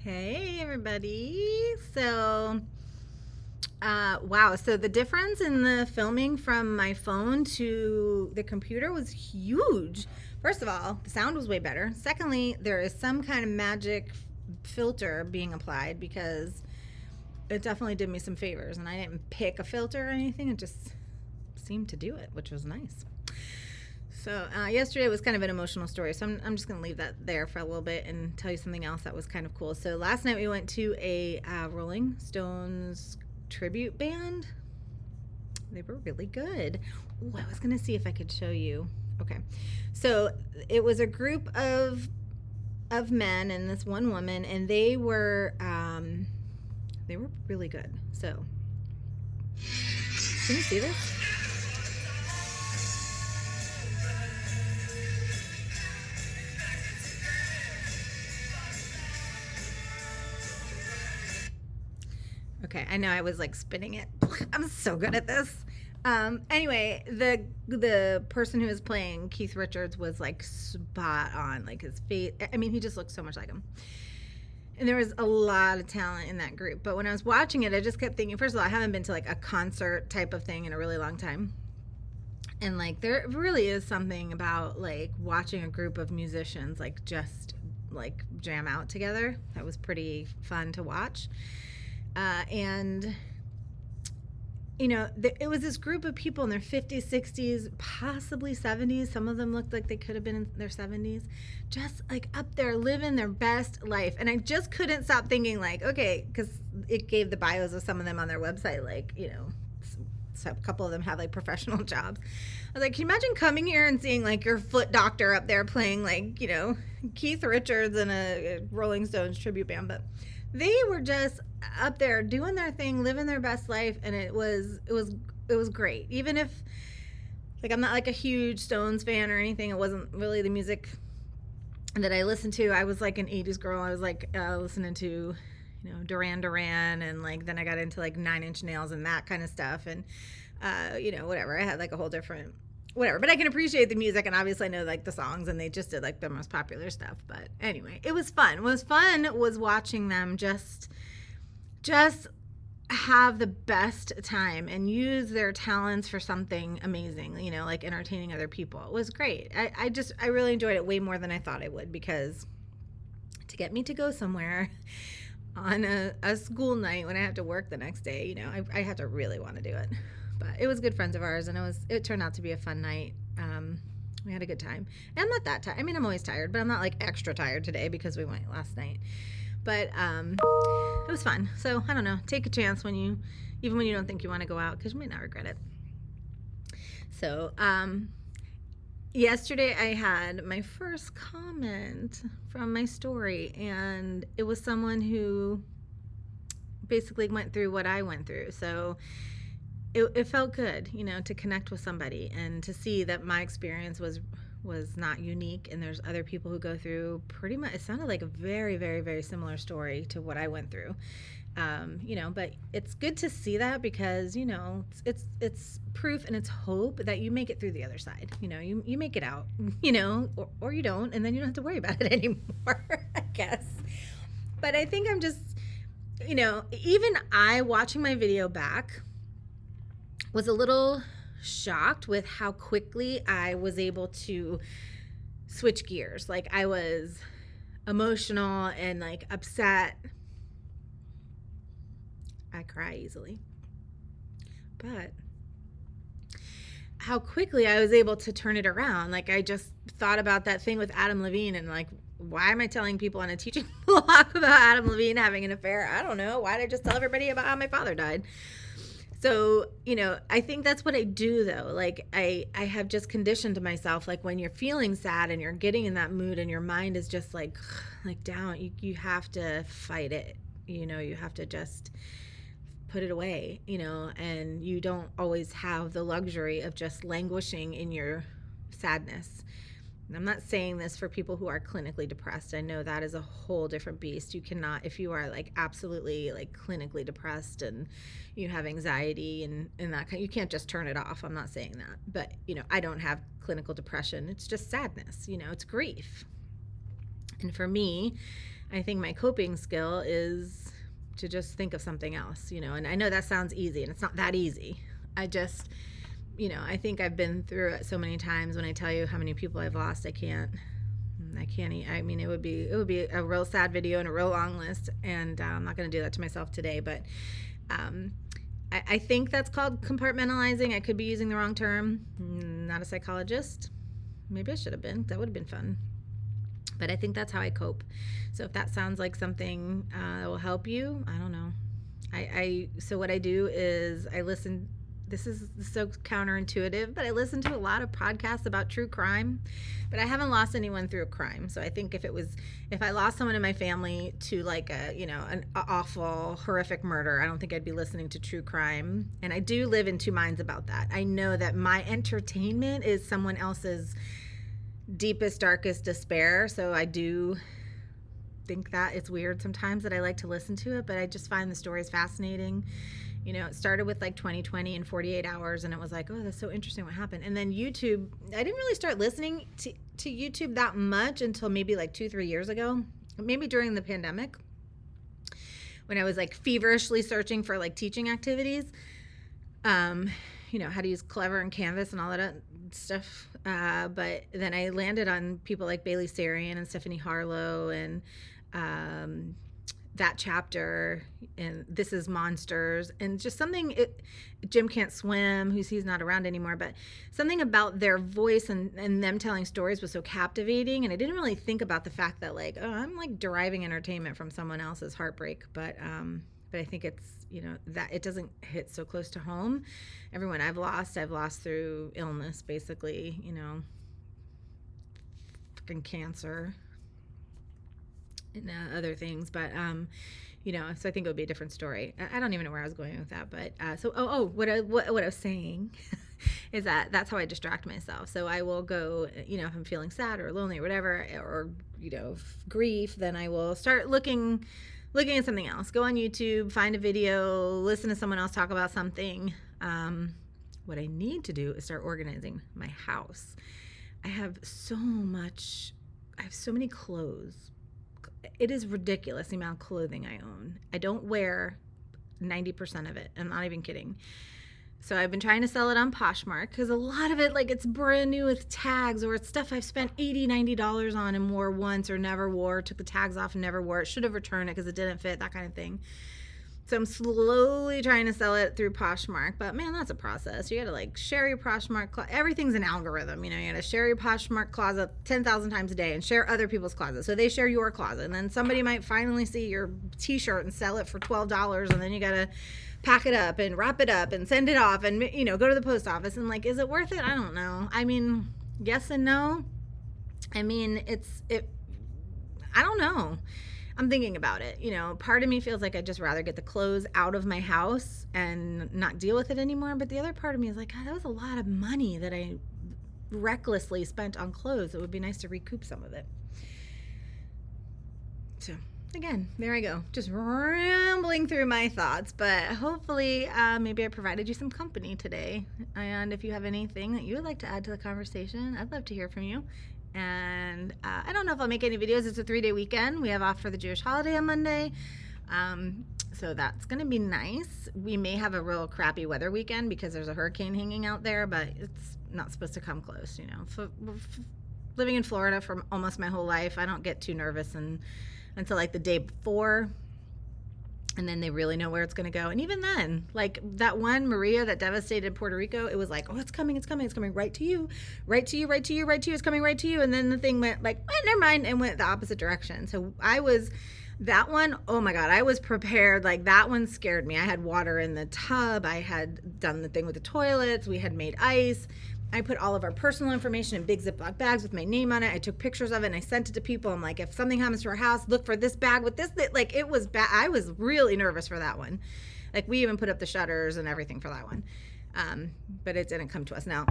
Hey, everybody. Wow. So the difference in the filming from my phone to the computer was huge. First of all, the sound was way better. Secondly, there is some kind of magic filter being applied because it definitely did me some favors. And I didn't pick a filter or anything, it just seemed to do it, which was nice. So yesterday was kind of an emotional story, so I'm just going to leave that there for a little bit and tell you something else that was kind of cool. So last night we went to a Rolling Stones tribute band. They were really good. Ooh, I was going to see if I could show you. Okay, so it was a group of men and this one woman, and they were really good. So can you see this? Okay, I know I was like spinning it. I'm so good at this. Anyway, the person who was playing Keith Richards was like spot on, like his face. I mean, he just looked so much like him. And there was a lot of talent in that group. But when I was watching it, I just kept thinking. First of all, I haven't been to like a concert type of thing in a really long time. And like there really is something about like watching a group of musicians like just like jam out together. That was pretty fun to watch. And it was this group of people in their 50s, 60s, possibly 70s. Some of them looked like they could have been in their 70s, just like up there living their best life. And I just couldn't stop thinking, like, okay, because it gave the bios of some of them on their website, like, so a couple of them have like professional jobs. I was like, can you imagine coming here and seeing like your foot doctor up there playing like, Keith Richards in a Rolling Stones tribute band? But they were just up there doing their thing, living their best life, and it was great. Even if like I'm not like a huge Stones fan or anything, it wasn't really the music that I listened to. I was like an 80s girl. I was like listening to Duran Duran, and like then I got into like Nine Inch Nails and that kind of stuff, and whatever. I had like a whole different whatever, but I can appreciate the music, and obviously I know like the songs, and they just did like the most popular stuff. But anyway, it was fun. What was fun was watching them just have the best time and use their talents for something amazing, like entertaining other people. It was great. I really enjoyed it way more than I thought I would, because to get me to go somewhere on a school night when I have to work the next day, I had to really want to do it. But it was good friends of ours, and it turned out to be a fun night. We had a good time. And I'm not that tired. I mean, I'm always tired, but I'm not like extra tired today because we went last night. But it was fun. So I don't know. Take a chance even when you don't think you want to go out, because you might not regret it. So yesterday I had my first comment from my story, and it was someone who basically went through what I went through. So it felt good, to connect with somebody and to see that my experience was not unique, and there's other people who go through pretty much, it sounded like a very, very, very similar story to what I went through. But it's good to see that, because it's proof and it's hope that you make it through the other side. You make it out, or you don't, and then you don't have to worry about it anymore, I guess. But I think I'm just, even I, watching my video back, was a little shocked with how quickly I was able to switch gears. Like, I was emotional and like upset. I cry easily. But how quickly I was able to turn it around. Like, I just thought about that thing with Adam Levine, and like, why am I telling people on a teaching blog about Adam Levine having an affair? I don't know. Why did I just tell everybody about how my father died? So, I think that's what I do, though. Like, I have just conditioned myself, like, when you're feeling sad and you're getting in that mood and your mind is just like down, you have to fight it. You have to just put it away, and you don't always have the luxury of just languishing in your sadness. And I'm not saying this for people who are clinically depressed. I know that is a whole different beast. You cannot, if you are like absolutely like clinically depressed and you have anxiety and that kind, you can't just turn it off. I'm not saying that. But, I don't have clinical depression. It's just sadness, it's grief. And for me, I think my coping skill is to just think of something else, and I know that sounds easy, and it's not that easy. I just, I think I've been through it so many times. When I tell you how many people I've lost, I can't. I mean, it would be a real sad video and a real long list, and I'm not going to do that to myself today. But I think that's called compartmentalizing. I could be using the wrong term. Not a psychologist. Maybe I should have been. That would have been fun. But I think that's how I cope. So if that sounds like something that will help you, I don't know. So what I do is I listen. This is so counterintuitive, but I listen to a lot of podcasts about true crime, but I haven't lost anyone through a crime. So I think if I lost someone in my family to like an awful, horrific murder, I don't think I'd be listening to true crime. And I do live in two minds about that. I know that my entertainment is someone else's deepest, darkest despair. So I do think that it's weird sometimes that I like to listen to it, but I just find the stories fascinating. It started with like 2020 and 48 hours, and it was like, oh, that's so interesting what happened. And then YouTube, I didn't really start listening to YouTube that much until maybe like 2-3 years ago, maybe during the pandemic, when I was like feverishly searching for like teaching activities, how to use Clever and Canvas and all that stuff. But then I landed on people like Bailey Sarian and Stephanie Harlow and that chapter, and This Is Monsters, and just something, Jim Can't Swim, he's not around anymore, but something about their voice and them telling stories was so captivating. And I didn't really think about the fact that like, oh, I'm like deriving entertainment from someone else's heartbreak. But I think it's, that it doesn't hit so close to home. Everyone I've lost through illness, basically, fucking cancer and other things. But so I think it would be a different story. I don't even know where I was going with that, but what I was saying is that's how I distract myself. So I will go, if I'm feeling sad or lonely or whatever, or grief, then I will start looking at something else. Go on YouTube, find a video, listen to someone else talk about something. What I need to do is start organizing my house. I have so many clothes. It is ridiculous the amount of clothing I own. I don't wear 90% of it. I'm not even kidding. So I've been trying to sell it on Poshmark because a lot of it, like, it's brand new with tags, or it's stuff I've spent $80, $90 on and wore once or never wore, took the tags off and never wore it, should have returned it because it didn't fit, that kind of thing. So I'm slowly trying to sell it through Poshmark, but man, that's a process. You gotta like share your Poshmark everything's an algorithm, you gotta share your Poshmark closet 10,000 times a day and share other people's closets. So they share your closet, and then somebody might finally see your t-shirt and sell it for $12, and then you gotta pack it up and wrap it up and send it off and go to the post office, and like, is it worth it? I don't know. I mean, yes and no. I mean, I don't know. I'm thinking about it. Part of me feels like I'd just rather get the clothes out of my house and not deal with it anymore. But the other part of me is like, God, that was a lot of money that I recklessly spent on clothes. It would be nice to recoup some of it. So again, there I go, just rambling through my thoughts, but hopefully maybe I provided you some company today. And if you have anything that you would like to add to the conversation, I'd love to hear from you. And I don't know if I'll make any videos. It's a 3-day weekend. We have off for the Jewish holiday on Monday. So that's going to be nice. We may have a real crappy weather weekend because there's a hurricane hanging out there, but it's not supposed to come close, living in Florida for almost my whole life, I don't get too nervous until like the day before. And then they really know where it's going to go. And even then, like that one Maria that devastated Puerto Rico, it was like, oh, it's coming right to you, it's coming right to you. And then the thing went like, never mind, and went the opposite direction. So that one, oh my God, I was prepared. Like that one scared me. I had water in the tub. I had done the thing with the toilets. We had made ice. I put all of our personal information in big Ziploc bags with my name on it. I took pictures of it and I sent it to people. I'm like, if something happens to our house, look for this bag with this. Like, it was bad. I was really nervous for that one. Like, we even put up the shutters and everything for that one. But it didn't come to us. Now,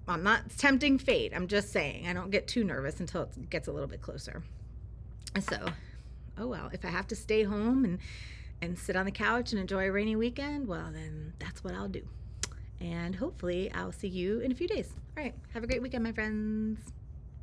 I'm not tempting fate. I'm just saying I don't get too nervous until it gets a little bit closer. So, oh well, if I have to stay home and sit on the couch and enjoy a rainy weekend, well, then that's what I'll do. And hopefully I'll see you in a few days. All right. Have a great weekend, my friends.